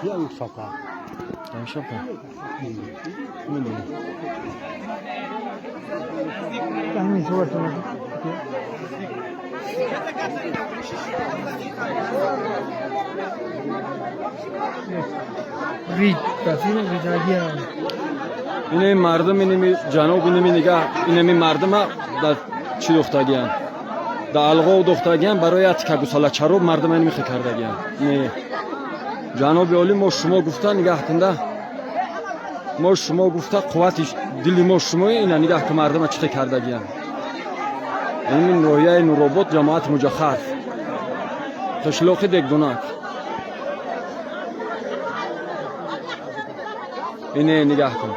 Yan sokağa. Yan sokağa. Tahmin soğutma. Reed, tasvir edildiği. اینه مردم اینمی جناب اینمی نگاه اینمی مردم در چی دختگیان در الغا و دختگیان برای اتکا گساله چروب مردم اینمی خی کردگیان نه جناب عالی ما شما گفته نگاه کنده ما شما گفته قوتش دلی ما شما اینا نگاه که مردم چی خی کردگیان این نوعیه نوروبوت جماعت مجخر خشلوخی دگدونک اینه نگاه کن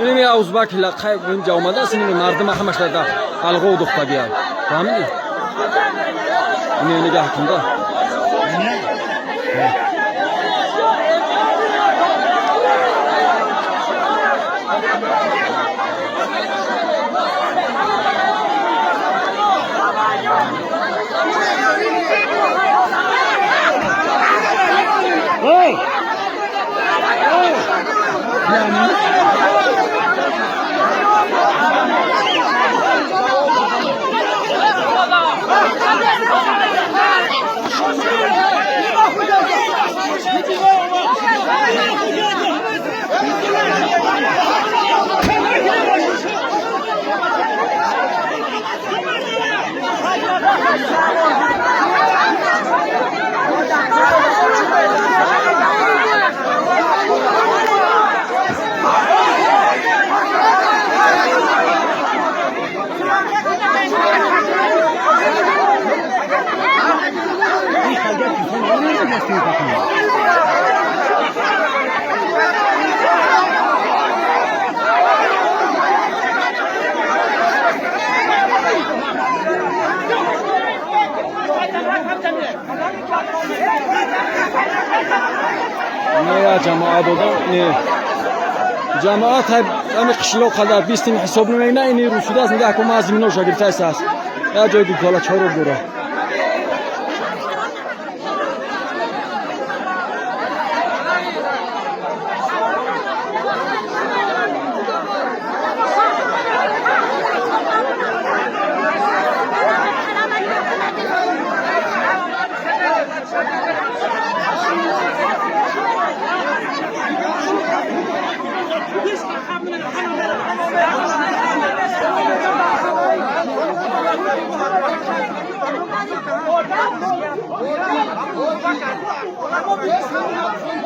اینمی ازبک لقای اینجا اومده است اینمی مردم همش در الغا و دختگیان فهمیدی؟ اینه نگاه کن ده نه جماعت بودم نه جماعت همه قشلو خدا بیستیم حساب نمی‌کنه اینی روشیده است نگاه کن از زمینو شاگرد است یا جای دیگه چهارو برو Olha,